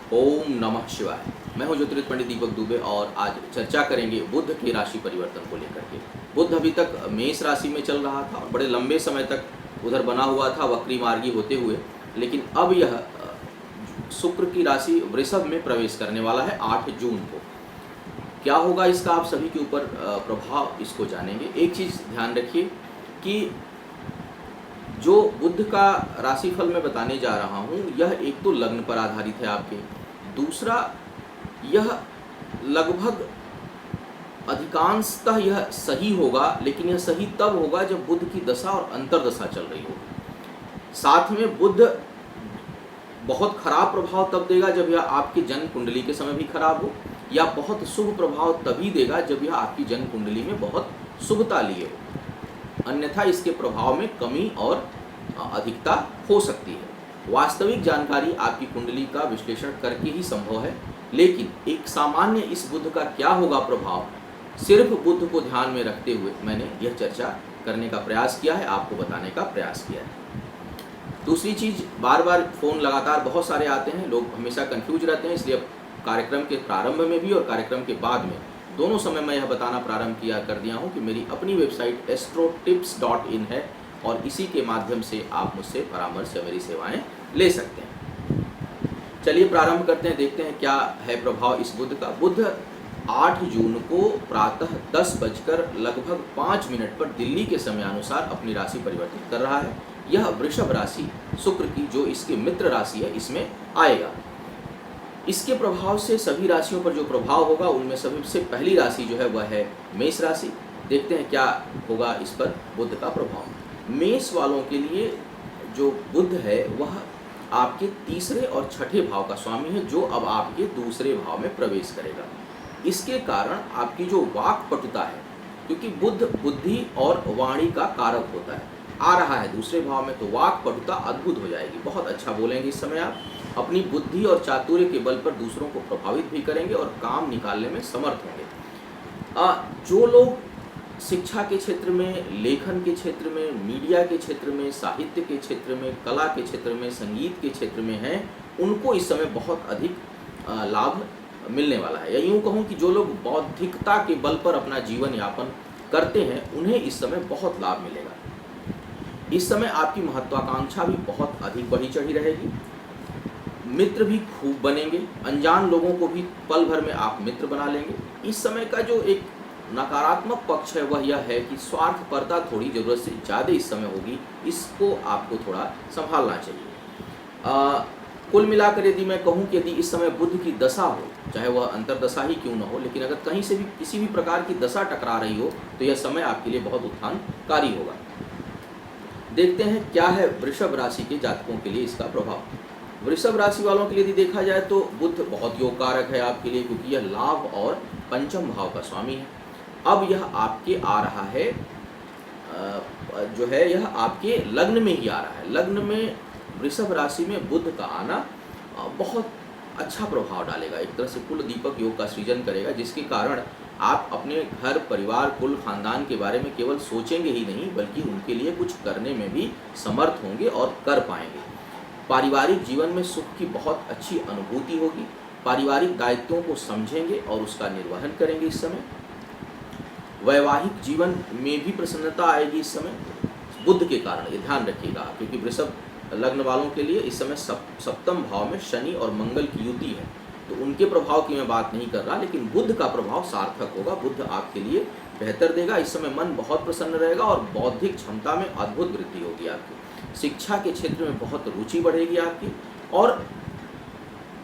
ओम नमः शिवाय। मैं हूं ज्योतिर्विद पंडित दीपक दुबे और आज चर्चा करेंगे बुध के राशि परिवर्तन को लेकर के। बुध अभी तक मेष राशि में चल रहा था और बड़े लंबे समय तक उधर बना हुआ था वक्री मार्गी होते हुए, लेकिन अब यह शुक्र की राशि वृषभ में प्रवेश करने वाला है 8 जून को। क्या होगा इसका आप सभी के ऊपर प्रभाव, इसको जानेंगे। एक चीज़ ध्यान रखिए कि जो बुध का राशिफल मैं बताने जा रहा हूँ यह एक तो लग्न पर आधारित है आपके, दूसरा यह लगभग अधिकांशतः यह सही होगा, लेकिन यह सही तब होगा जब बुध की दशा और अंतर्दशा चल रही होगी। साथ में बुध बहुत खराब प्रभाव तब देगा जब यह आपकी जन्म कुंडली के समय भी खराब हो, या बहुत शुभ प्रभाव तभी देगा जब यह आपकी जन्म कुंडली में बहुत शुभता लिए हो, अन्यथा इसके प्रभाव में कमी और अधिकता हो सकती है। वास्तविक जानकारी आपकी कुंडली का विश्लेषण करके ही संभव है, लेकिन एक सामान्य इस बुध का क्या होगा प्रभाव, सिर्फ बुध को ध्यान में रखते हुए मैंने यह चर्चा करने का प्रयास किया है, आपको बताने का प्रयास किया है। दूसरी चीज़, बार बार फ़ोन लगातार बहुत सारे आते हैं, लोग हमेशा कंफ्यूज रहते हैं, इसलिए कार्यक्रम के प्रारंभ में भी और कार्यक्रम के बाद में दोनों समय मैं यह बताना प्रारंभ कर दिया हूँ कि मेरी अपनी वेबसाइट astrotips.in है और इसी के माध्यम से आप मुझसे परामर्श या मेरी सेवाएं ले सकते हैं। चलिए प्रारंभ करते हैं, देखते हैं क्या है प्रभाव इस बुध का। बुध 8 जून को प्रातः 10:05 पर दिल्ली के समयानुसार अपनी राशि परिवर्तित कर रहा है। यह वृषभ राशि शुक्र की, जो इसकी मित्र राशि है, इसमें आएगा। इसके प्रभाव से सभी राशियों पर जो प्रभाव होगा उनमें सबसे पहली राशि जो है वह है मेष राशि। देखते हैं क्या होगा इस पर बुध का प्रभाव। मेष वालों के लिए जो बुध है वह आपके तीसरे और छठे भाव का स्वामी है, जो अब आपके दूसरे भाव में प्रवेश करेगा। इसके कारण आपकी जो वाक पटुता है, क्योंकि बुध बुद्धि और वाणी का कारक होता है, आ रहा है दूसरे भाव में, तो वाक पटुता अद्भुत हो जाएगी। बहुत अच्छा बोलेंगे इस समय आप, अपनी बुद्धि और चातुर्य के बल पर दूसरों को प्रभावित भी करेंगे और काम निकालने में समर्थ होंगे। जो लोग शिक्षा के क्षेत्र में, लेखन के क्षेत्र में, मीडिया के क्षेत्र में, साहित्य के क्षेत्र में, कला के क्षेत्र में, संगीत के क्षेत्र में हैं, उनको इस समय बहुत अधिक लाभ मिलने वाला है। या यूँ कहूँ कि जो लोग बौद्धिकता के बल पर अपना जीवन यापन करते हैं उन्हें इस समय बहुत लाभ मिलेगा। इस समय आपकी महत्वाकांक्षा भी बहुत अधिक बढ़ी चढ़ी रहेगी, मित्र भी खूब बनेंगे, अनजान लोगों को भी पल भर में आप मित्र बना लेंगे। इस समय का जो एक नकारात्मक पक्ष है वह यह है कि स्वार्थपरता थोड़ी ज़रूरत से ज़्यादा इस समय होगी, इसको आपको थोड़ा संभालना चाहिए। कुल मिलाकर यदि मैं कहूँ कि यदि इस समय बुध की दशा हो, चाहे वह अंतर्दशा ही क्यों न हो, लेकिन अगर कहीं से भी किसी भी प्रकार की दशा टकरा रही हो तो यह समय आपके लिए बहुत उत्थानकारी होगा। देखते हैं क्या है वृषभ राशि के जातकों के लिए इसका प्रभाव। वृषभ राशि वालों के लिए यदि देखा जाए तो बुध बहुत योग कारक है आपके लिए, क्योंकि यह लाभ और पंचम भाव का स्वामी है। अब यह आपके आ रहा है, जो है यह आपके लग्न में ही आ रहा है। लग्न में वृषभ राशि में बुध का आना बहुत अच्छा प्रभाव डालेगा, एक तरह से कुल दीपक योग का सृजन करेगा, जिसके कारण आप अपने घर, परिवार, कुल खानदान के बारे में केवल सोचेंगे ही नहीं बल्कि उनके लिए कुछ करने में भी समर्थ होंगे और कर पाएंगे। पारिवारिक जीवन में सुख की बहुत अच्छी अनुभूति होगी, पारिवारिक दायित्वों को समझेंगे और उसका निर्वहन करेंगे इस समय। वैवाहिक जीवन में भी प्रसन्नता आएगी इस समय बुध के कारण, ये ध्यान रखिएगा, क्योंकि वृषभ लग्न वालों के लिए इस समय सप्तम भाव में शनि और मंगल की युति है, तो उनके प्रभाव की मैं बात नहीं कर रहा, लेकिन बुध का प्रभाव सार्थक होगा। बुध आपके लिए बेहतर देगा। इस समय मन बहुत प्रसन्न रहेगा और बौद्धिक क्षमता में अद्भुत वृद्धि होगी आपकी। शिक्षा के क्षेत्र में बहुत रुचि बढ़ेगी आपकी, और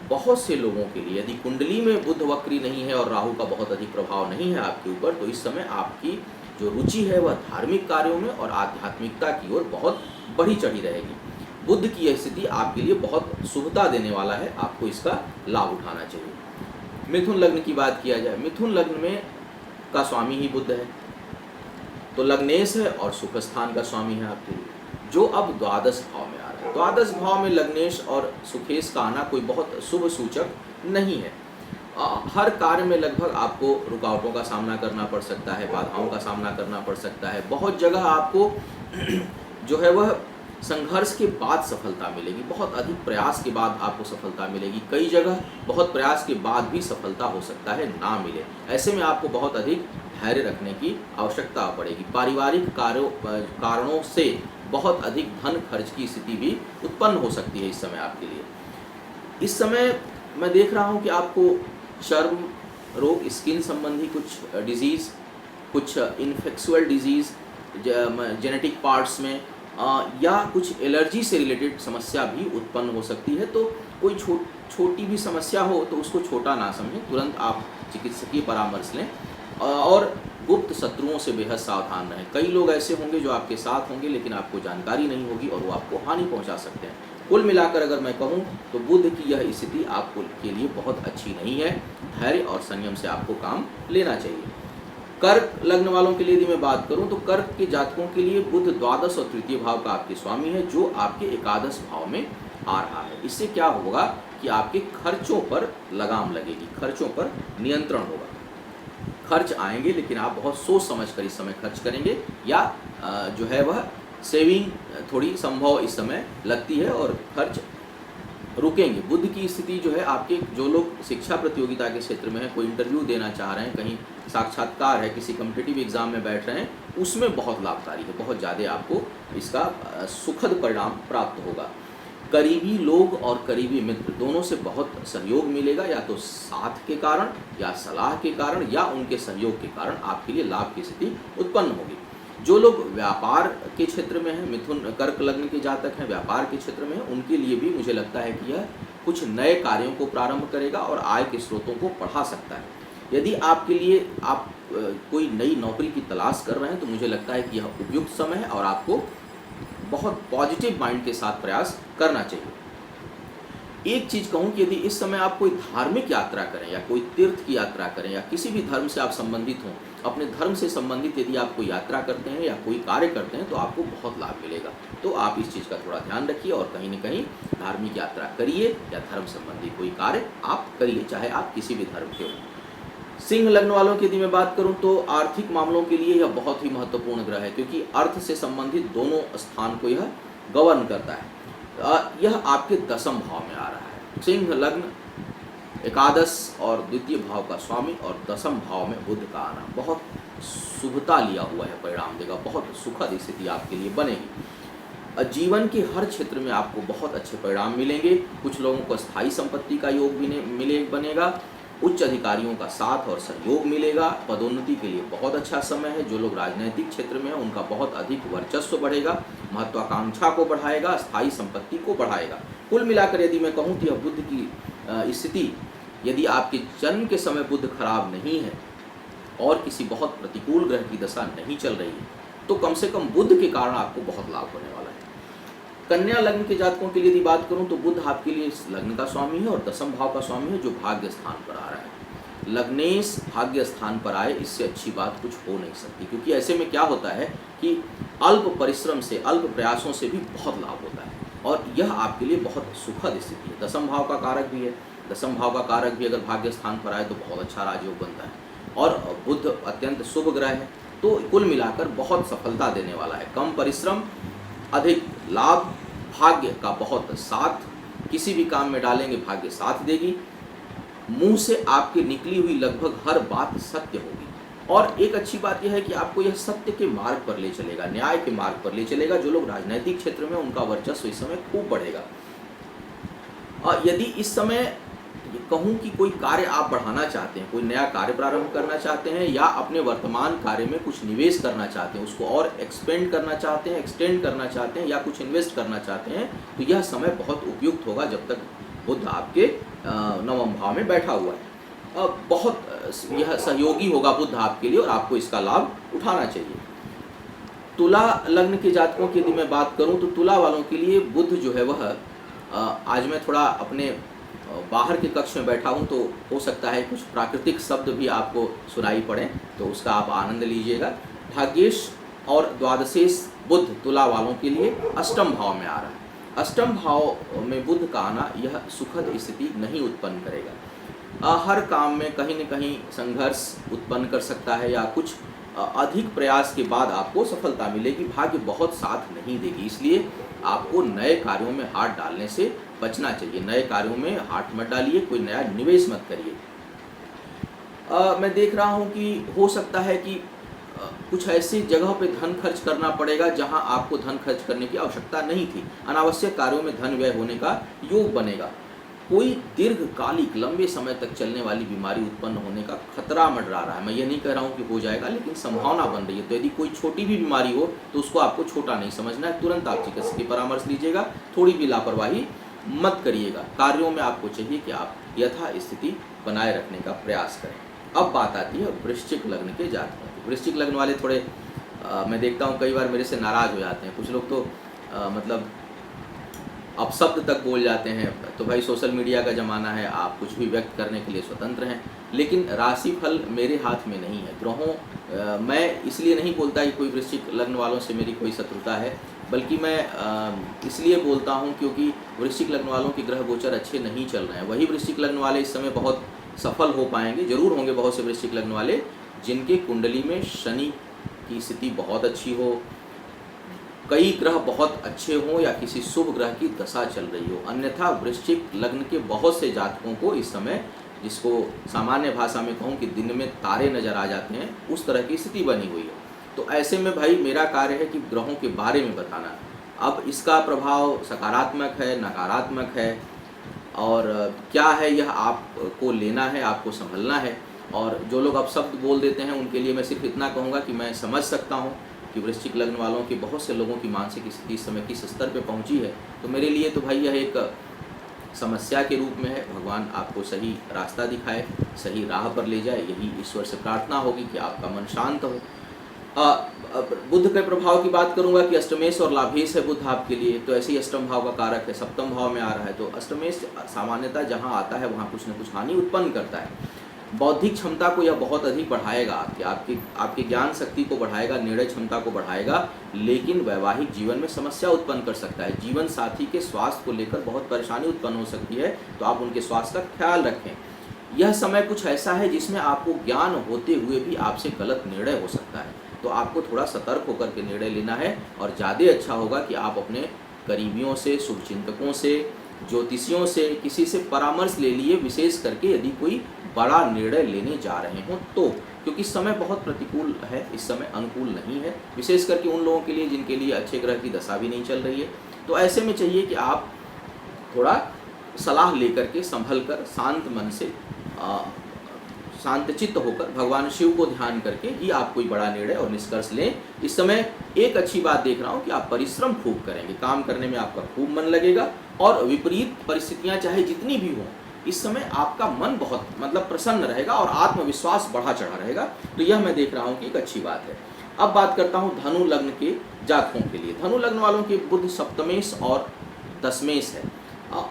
बहुत से लोगों के लिए यदि कुंडली में बुध वक्री नहीं है और राहु का बहुत अधिक प्रभाव नहीं है आपके ऊपर, तो इस समय आपकी जो रुचि है वह धार्मिक कार्यों में और आध्यात्मिकता की ओर बहुत बढ़ी चढ़ी रहेगी। बुध की यह स्थिति आपके लिए बहुत शुभता देने वाला है, आपको इसका लाभ उठाना चाहिए। मिथुन लग्न की बात किया जाए, मिथुन लग्न में का स्वामी ही बुध है, तो लग्नेश है और सुख स्थान का स्वामी है आपके लिए, जो अब द्वादश भाव में आ रहा है। द्वादश भाव में लग्नेश और सुखेश का आना कोई बहुत शुभ सूचक नहीं है। हर कार्य में लगभग आपको रुकावटों का सामना करना पड़ सकता है, बाधाओं का सामना करना पड़ सकता है। बहुत जगह आपको जो है वह संघर्ष के बाद सफलता मिलेगी, बहुत अधिक प्रयास के बाद आपको सफलता मिलेगी। कई जगह बहुत प्रयास के बाद भी सफलता हो सकता है ना मिले, ऐसे में आपको बहुत अधिक धैर्य रखने की आवश्यकता पड़ेगी। पारिवारिक कारणों से बहुत अधिक धन खर्च की स्थिति भी उत्पन्न हो सकती है इस समय आपके लिए। इस समय मैं देख रहा हूँ कि आपको चर्म रोग, स्किन संबंधी कुछ डिजीज़, कुछ इन्फेक्शुअल डिजीज़ जेनेटिक पार्ट्स में या कुछ एलर्जी से रिलेटेड समस्या भी उत्पन्न हो सकती है। तो कोई छोटी भी समस्या हो तो उसको छोटा ना समझें, तुरंत आप चिकित्सकीय परामर्श लें और गुप्त शत्रुओं से बेहद सावधान रहें। कई लोग ऐसे होंगे जो आपके साथ होंगे लेकिन आपको जानकारी नहीं होगी और वो आपको हानि पहुंचा सकते हैं। कुल मिलाकर अगर मैं कहूं तो बुध की यह स्थिति आपको के लिए बहुत अच्छी नहीं है। धैर्य और संयम से आपको काम लेना चाहिए। कर्क लग्न वालों के लिए यदि मैं बात करूं तो कर्क के जातकों के लिए बुध द्वादश और तृतीय भाव का आपके स्वामी है, जो आपके एकादश भाव में आ रहा है। इससे क्या होगा कि आपके खर्चों पर लगाम लगेगी, खर्चों पर नियंत्रण होगा। खर्च आएंगे लेकिन आप बहुत सोच समझ कर इस समय खर्च करेंगे, या जो है वह सेविंग थोड़ी संभव इस समय लगती है और खर्च रुकेंगे। बुध की स्थिति जो है आपके, जो लोग शिक्षा प्रतियोगिता के क्षेत्र में है, कोई इंटरव्यू देना चाह रहे हैं, कहीं साक्षात्कार है, किसी कम्पिटिटिव एग्जाम में बैठ रहे हैं, उसमें बहुत लाभकारी है, बहुत ज़्यादा आपको इसका सुखद परिणाम प्राप्त होगा। करीबी लोग और करीबी मित्र दोनों से बहुत सहयोग मिलेगा, या तो साथ के कारण या सलाह के कारण या उनके सहयोग के कारण आपके लिए लाभ की स्थिति उत्पन्न होगी। जो लोग व्यापार के क्षेत्र में हैं, मिथुन कर्क लग्न के जातक हैं, व्यापार के क्षेत्र में हैं, उनके लिए भी मुझे लगता है कि यह कुछ नए कार्यों को प्रारंभ करेगा और आय के स्रोतों को बढ़ा सकता है। यदि आपके लिए आप कोई नई नौकरी की तलाश कर रहे हैं तो मुझे लगता है कि यह उपयुक्त समय है और आपको बहुत पॉजिटिव माइंड के साथ प्रयास करना चाहिए। एक चीज़ कहूँ कि यदि इस समय आप कोई धार्मिक यात्रा करें या कोई तीर्थ की यात्रा करें या किसी भी धर्म से आप संबंधित हों, अपने धर्म से संबंधित यदि आप कोई यात्रा करते हैं या कोई कार्य करते हैं तो आपको बहुत लाभ मिलेगा। तो आप इस चीज़ का थोड़ा ध्यान रखिए और कहीं न कहीं धार्मिक यात्रा करिए या धर्म संबंधी कोई कार्य आप करिए, चाहे आप किसी भी धर्म के हों। सिंह लग्न वालों की यदि मैं बात करूं तो आर्थिक मामलों के लिए यह बहुत ही महत्वपूर्ण ग्रह है, क्योंकि अर्थ से संबंधित दोनों स्थान को यह गवर्न करता है। यह आपके दसम भाव में आ रहा है। सिंह लग्न एकादश और द्वितीय भाव का स्वामी और दसम भाव में बुध का आना बहुत शुभता लिया हुआ है, परिणाम देगा, बहुत सुखद स्थिति आपके लिए बनेगी। जीवन के हर क्षेत्र में आपको बहुत अच्छे परिणाम मिलेंगे। कुछ लोगों को स्थायी संपत्ति का योग भी बनेगा। उच्च अधिकारियों का साथ और सहयोग मिलेगा। पदोन्नति के लिए बहुत अच्छा समय है। जो लोग राजनीतिक क्षेत्र में हैं उनका बहुत अधिक वर्चस्व बढ़ेगा, महत्वाकांक्षा को बढ़ाएगा, स्थायी संपत्ति को बढ़ाएगा। कुल मिलाकर यदि मैं कहूँ तो यह बुध की स्थिति, यदि आपके जन्म के समय बुध खराब नहीं है और किसी बहुत प्रतिकूल ग्रह की दशा नहीं चल रही है, तो कम से कम बुध के कारण आपको बहुत लाभ होने वाला है। कन्या लग्न के जातकों के लिए यदि बात करूं तो बुध आपके लिए इस लग्न का स्वामी है और दसम भाव का स्वामी है, जो भाग्य स्थान पर आ रहा है। लग्नेश भाग्य स्थान पर आए, इससे अच्छी बात कुछ हो नहीं सकती, क्योंकि ऐसे में क्या होता है कि अल्प परिश्रम से, अल्प प्रयासों से भी बहुत लाभ होता है और यह आपके लिए बहुत सुखद स्थिति है। दसम भाव का कारक भी है, दसम भाव का कारक भी अगर भाग्य स्थान पर आए तो बहुत अच्छा राजयोग बनता है और बुध अत्यंत शुभ ग्रह है। तो कुल मिलाकर बहुत सफलता देने वाला है। कम परिश्रम, अधिक लाभ, भाग्य का बहुत साथ, किसी भी काम में डालेंगे भाग्य साथ देगी। मुंह से आपके निकली हुई लगभग हर बात सत्य होगी और एक अच्छी बात यह है कि आपको यह सत्य के मार्ग पर ले चलेगा, न्याय के मार्ग पर ले चलेगा। जो लोग राजनीतिक क्षेत्र में, उनका वर्चस्व इस समय खूब बढ़ेगा। यदि इस समय कहूँ कि कोई कार्य आप बढ़ाना चाहते हैं, कोई नया कार्य प्रारंभ करना चाहते हैं या अपने वर्तमान कार्य में कुछ निवेश करना चाहते हैं, उसको और एक्सपेंड करना चाहते हैं, एक्सटेंड करना चाहते हैं या कुछ इन्वेस्ट करना चाहते हैं, तो यह समय बहुत उपयुक्त होगा जब तक बुध आपके नवम भाव में बैठा हुआ है। बहुत यह सहयोगी होगा बुध आपके लिए और आपको इसका लाभ उठाना चाहिए। तुला लग्न के जातकों की यदि मैं बात करूँ तो तुला वालों के लिए बुध जो है वह, आज मैं थोड़ा अपने बाहर के कक्ष में बैठा हूँ तो हो सकता है कुछ प्राकृतिक शब्द भी आपको सुनाई पड़े, तो उसका आप आनंद लीजिएगा। भाग्येश और द्वादशेश बुध तुला वालों के लिए अष्टम भाव में आ रहा है। अष्टम भाव में बुध का आना यह सुखद स्थिति नहीं उत्पन्न करेगा। हर काम में कहीं न कहीं संघर्ष उत्पन्न कर सकता है या कुछ अधिक प्रयास के बाद आपको सफलता मिलेगी। भाग्य बहुत साथ नहीं देगी, इसलिए आपको नए कार्यों में हाथ डालने से बचना चाहिए। नए कार्यों में हाथ मत डालिए, कोई नया निवेश मत करिए। मैं देख रहा हूँ कि हो सकता है कि कुछ ऐसी जगह पे धन खर्च करना पड़ेगा जहां आपको धन खर्च करने की आवश्यकता नहीं थी। अनावश्यक कार्यों में धन व्यय होने का योग बनेगा। कोई दीर्घकालिक लंबे समय तक चलने वाली बीमारी उत्पन्न होने का खतरा मंडरा रहा है। मैं ये नहीं कह रहा हूँ कि हो जाएगा, लेकिन संभावना बन रही है। तो यदि कोई छोटी भी बीमारी हो तो उसको आपको छोटा नहीं समझना है, तुरंत आप चिकित्सक की परामर्श लीजिएगा, थोड़ी भी लापरवाही मत करिएगा। कार्यों में आपको चाहिए कि आप यथास्थिति बनाए रखने का प्रयास करें। अब बात आती है वृश्चिक लग्न के जातकों की। वृश्चिक लग्न वाले थोड़े मैं देखता हूँ कई बार मेरे से नाराज़ हो जाते हैं। कुछ लोग तो मतलब अपशब्द तक बोल जाते हैं। तो भाई सोशल मीडिया का ज़माना है, आप कुछ भी व्यक्त करने के लिए स्वतंत्र हैं, लेकिन राशिफल मेरे हाथ में नहीं है। ग्रहों मैं इसलिए नहीं बोलता कि कोई वृश्चिक लग्न वालों से मेरी कोई शत्रुता है, बल्कि मैं इसलिए बोलता हूं क्योंकि वृश्चिक लग्न वालों के ग्रह गोचर अच्छे नहीं चल रहे हैं। वही वृश्चिक लग्न वाले इस समय बहुत सफल हो पाएंगे। जरूर होंगे बहुत से वृश्चिक लग्न वाले जिनके कुंडली में शनि की स्थिति बहुत अच्छी हो, कई ग्रह बहुत अच्छे हों या किसी शुभ ग्रह की दशा चल रही हो। अन्यथा वृश्चिक लग्न के बहुत से जातकों को इस समय, जिसको सामान्य भाषा में कहूँ कि दिन में तारे नजर आ जाते हैं, उस तरह की स्थिति बनी हुई है। तो ऐसे में भाई मेरा कार्य है कि ग्रहों के बारे में बताना। अब इसका प्रभाव सकारात्मक है, नकारात्मक है, और क्या है यह आपको लेना है, आपको संभलना है। और जो लोग अपशब्द बोल देते हैं उनके लिए मैं सिर्फ इतना कहूँगा कि मैं समझ सकता हूँ कि वृश्चिक लग्न वालों की बहुत से लोगों की मानसिक स्थिति इस समय किस स्तर पे पहुंची है। तो मेरे लिए तो भाई यह एक समस्या के रूप में है। भगवान आपको सही रास्ता दिखाए, सही राह पर ले जाए, यही ईश्वर से प्रार्थना होगी कि आपका मन शांत हो। बुध के प्रभाव की बात करूंगा कि अष्टमेश और लाभेश है बुध आपके लिए, तो ऐसे ही अष्टम भाव का कारक है, सप्तम भाव में आ रहा है। तो अष्टमेश सामान्यतः जहां आता है वहां कुछ न कुछ हानि उत्पन्न करता है। बौद्धिक क्षमता को यह बहुत अधिक बढ़ाएगा, आपके ज्ञान शक्ति को बढ़ाएगा, निर्णय क्षमता को बढ़ाएगा, लेकिन वैवाहिक जीवन में समस्या उत्पन्न कर सकता है। जीवन साथी के स्वास्थ्य को लेकर बहुत परेशानी उत्पन्न हो सकती है, तो आप उनके स्वास्थ्य का ख्याल रखें। यह समय कुछ ऐसा है जिसमें आपको ज्ञान होते हुए भी आपसे गलत निर्णय हो सकता है, तो आपको थोड़ा सतर्क होकर के निर्णय लेना है। और ज़्यादा अच्छा होगा कि आप अपने करीबियों से, शुभचिंतकों से, ज्योतिषियों से, किसी से परामर्श ले लिए, विशेष करके यदि कोई बड़ा निर्णय लेने जा रहे हों तो, क्योंकि समय बहुत प्रतिकूल है, इस समय अनुकूल नहीं है, विशेष करके उन लोगों के लिए जिनके लिए अच्छे ग्रह की दशा भी नहीं चल रही है। तो ऐसे में चाहिए कि आप थोड़ा सलाह लेकर के, संभल कर, शांत मन से, शांतचित्त होकर भगवान शिव को ध्यान करके ही आप कोई बड़ा निर्णय और निष्कर्ष लें। इस समय एक अच्छी बात देख रहा हूँ कि आप परिश्रम खूब करेंगे, काम करने में आपका खूब मन लगेगा, और विपरीत परिस्थितियाँ चाहे जितनी भी हों, इस समय आपका मन बहुत प्रसन्न रहेगा और आत्मविश्वास बढ़ा चढ़ा रहेगा। तो यह मैं देख रहा हूँ कि एक अच्छी बात है। अब बात करता हूँ धनु लग्न के जातकों के लिए। धनु लग्न वालों के बुध सप्तमेश और दशमेश है,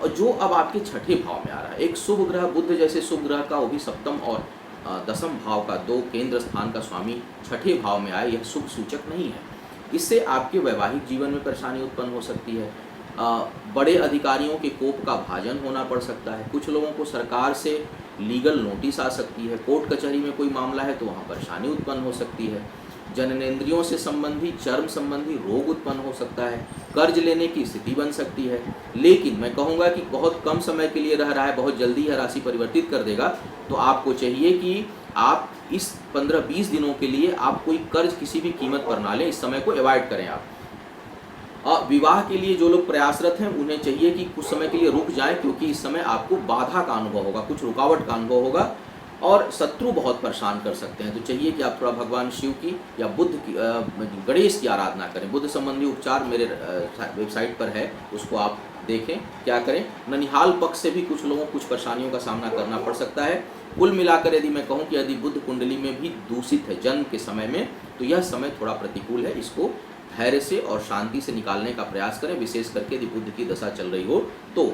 जो अब आपके छठे भाव में आ रहा है। एक शुभ ग्रह, बुध जैसे शुभ ग्रह का, वो भी सप्तम और दसम भाव का, दो केंद्र स्थान का स्वामी छठे भाव में आए, यह शुभ सूचक नहीं है। इससे आपके वैवाहिक जीवन में परेशानी उत्पन्न हो सकती है। बड़े अधिकारियों के कोप का भाजन होना पड़ सकता है। कुछ लोगों को सरकार से लीगल नोटिस आ सकती है। कोर्ट कचहरी में कोई मामला है तो वहाँ परेशानी उत्पन्न हो सकती है। जननेंद्रियों से संबंधी, चर्म संबंधी रोग उत्पन्न हो सकता है। कर्ज लेने की स्थिति बन सकती है। लेकिन मैं कहूँगा कि बहुत कम समय के लिए रह रहा है, बहुत जल्दी यह राशि परिवर्तित कर देगा। तो आपको चाहिए कि आप इस 15-20 दिनों के लिए आप कोई कर्ज किसी भी कीमत पर ना लें, इस समय को अवॉइड करें आप। विवाह के लिए जो लोग प्रयासरत हैं उन्हें चाहिए कि कुछ समय के लिए रुक जाएं, क्योंकि इस समय आपको बाधा का अनुभव होगा, कुछ रुकावट का अनुभव होगा, और शत्रु बहुत परेशान कर सकते हैं। तो चाहिए कि आप थोड़ा भगवान शिव की या बुद्ध की, गणेश की आराधना करें। बुद्ध संबंधी उपचार मेरे वेबसाइट पर है, उसको आप देखें। क्या करें, ननिहाल पक्ष से भी कुछ लोगों को कुछ परेशानियों का सामना करना पड़ सकता है। कुल मिलाकर यदि मैं कहूँ कि यदि बुद्ध कुंडली में भी दूषित है जन्म के समय में, तो यह समय थोड़ा प्रतिकूल है। इसको धैर्य से और शांति से निकालने का प्रयास करें, विशेष करके यदि बुद्ध की दशा चल रही हो तो।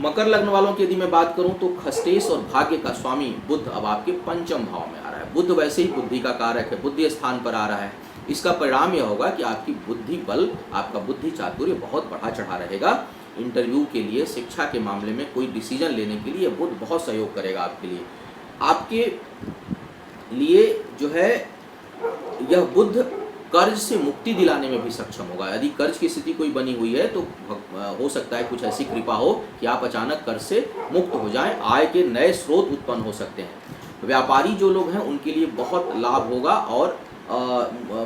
मकर लग्न वालों की यदि मैं बात करूं तो खष्टेश और भाग्य का स्वामी बुध अब आपके पंचम भाव में आ रहा है। बुध वैसे ही बुद्धि का कारक है, बुद्धि स्थान पर आ रहा है। इसका परिणाम यह होगा कि आपकी बुद्धि बल, आपका बुद्धि चातुर्य बहुत बढ़ा चढ़ा रहेगा। इंटरव्यू के लिए, शिक्षा के मामले में कोई डिसीजन लेने के लिए बुध बहुत सहयोग करेगा आपके लिए। आपके लिए जो है यह बुध कर्ज से मुक्ति दिलाने में भी सक्षम होगा। यदि कर्ज की स्थिति कोई बनी हुई है तो हो सकता है कुछ ऐसी कृपा हो कि आप अचानक कर्ज से मुक्त हो जाएं, आय के नए स्रोत उत्पन्न हो सकते हैं। व्यापारी जो लोग हैं उनके लिए बहुत लाभ होगा और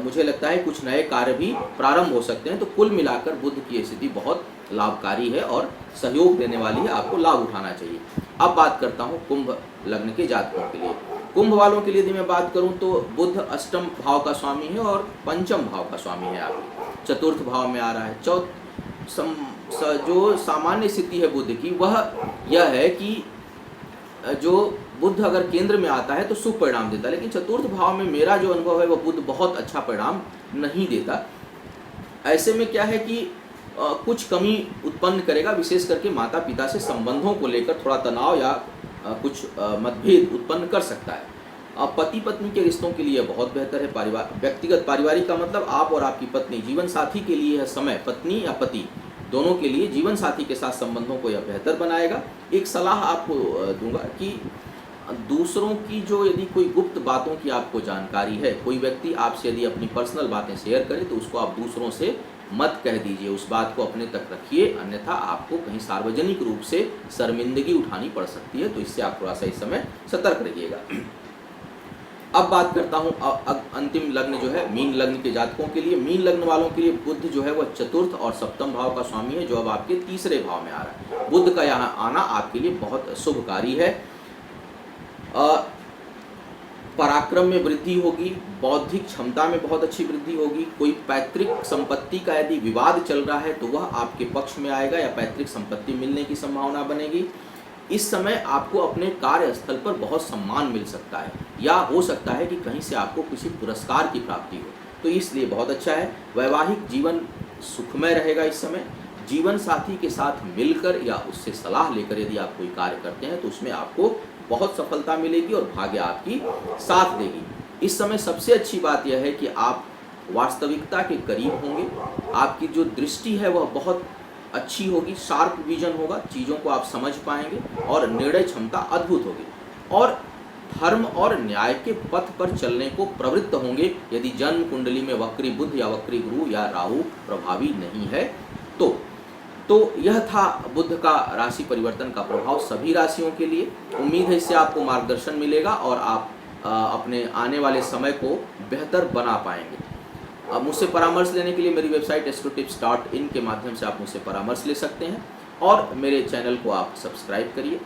मुझे लगता है कुछ नए कार्य भी प्रारंभ हो सकते हैं। तो कुल मिलाकर बुध की स्थिति बहुत लाभकारी है और सहयोग देने वाली है, आपको लाभ उठाना चाहिए। अब बात करता हूँ कुंभ लग्न के जातकों के लिए। कुंभ वालों के लिए यदि मैं बात करूं तो बुध अष्टम भाव का स्वामी है और पंचम भाव का स्वामी है, आपके चतुर्थ भाव में आ रहा है। जो सामान्य स्थिति है बुध की वह यह है कि जो बुध अगर केंद्र में आता है तो शुभ परिणाम देता है, लेकिन चतुर्थ भाव में मेरा जो अनुभव है वह बुध बहुत अच्छा परिणाम नहीं देता। ऐसे में क्या है कि कुछ कमी उत्पन्न करेगा, विशेष करके माता पिता से संबंधों को लेकर थोड़ा तनाव या कुछ मतभेद उत्पन्न कर सकता है। पति पत्नी के रिश्तों के लिए बहुत बेहतर है। व्यक्तिगत पारिवारिक का मतलब आप और आपकी पत्नी, जीवन साथी के लिए है समय, पत्नी या पति दोनों के लिए जीवन साथी के साथ संबंधों को यह बेहतर बनाएगा। एक सलाह आपको दूंगा कि दूसरों की जो यदि कोई गुप्त बातों की आपको जानकारी है, कोई व्यक्ति आपसे यदि अपनी पर्सनल बातें शेयर करे तो उसको आप दूसरों से मत कह दीजिए, उस बात को अपने तक रखिए, अन्यथा आपको कहीं सार्वजनिक रूप से शर्मिंदगी उठानी पड़ सकती है। तो इससे आप थोड़ा सा इस समय सतर्क रहिएगा। अब बात करता हूँ अंतिम लग्न जो है मीन लग्न के जातकों के लिए। मीन लग्न वालों के लिए बुध जो है वह चतुर्थ और सप्तम भाव का स्वामी है, जो अब आपके तीसरे भाव में आ रहा है। बुध का यहाँ आना आपके लिए बहुत शुभकारी है। पराक्रम में वृद्धि होगी, बौद्धिक क्षमता में बहुत अच्छी वृद्धि होगी। कोई पैतृक संपत्ति का यदि विवाद चल रहा है तो वह आपके पक्ष में आएगा या पैतृक संपत्ति मिलने की संभावना बनेगी। इस समय आपको अपने कार्यस्थल पर बहुत सम्मान मिल सकता है या हो सकता है कि कहीं से आपको किसी पुरस्कार की प्राप्ति हो, तो इसलिए बहुत अच्छा है। वैवाहिक जीवन सुखमय रहेगा इस समय। जीवन साथी के साथ मिलकर या उससे सलाह लेकर यदि आप कोई कार्य करते हैं तो उसमें आपको बहुत सफलता मिलेगी और भाग्य आपकी साथ देगी। इस समय सबसे अच्छी बात यह है कि आप वास्तविकता के करीब होंगे, आपकी जो दृष्टि है वह बहुत अच्छी होगी, शार्प विजन होगा, चीज़ों को आप समझ पाएंगे और निर्णय क्षमता अद्भुत होगी और धर्म और न्याय के पथ पर चलने को प्रवृत्त होंगे यदि जन्म कुंडली में वक्री बुध या वक्री गुरु या राहु प्रभावी नहीं है तो यह था बुध का राशि परिवर्तन का प्रभाव सभी राशियों के लिए। उम्मीद है इससे आपको मार्गदर्शन मिलेगा और आप अपने आने वाले समय को बेहतर बना पाएंगे। अब मुझसे परामर्श लेने के लिए मेरी वेबसाइट astrotips.in के माध्यम से आप मुझसे परामर्श ले सकते हैं और मेरे चैनल को आप सब्सक्राइब करिए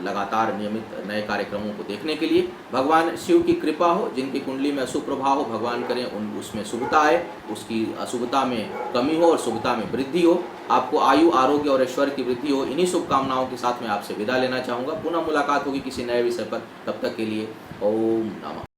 लगातार नियमित नए कार्यक्रमों को देखने के लिए। भगवान शिव की कृपा हो, जिनकी कुंडली में अशुभ प्रभाव हो भगवान करें उसमें शुभता आए, उसकी अशुभता में कमी हो और शुभता में वृद्धि हो। आपको आयु आरोग्य और ऐश्वर्य की वृद्धि हो। इन्हीं शुभकामनाओं के साथ मैं आपसे विदा लेना चाहूँगा। पुनः मुलाकात होगी किसी नए विषय पर, तब तक के लिए ओम नमः।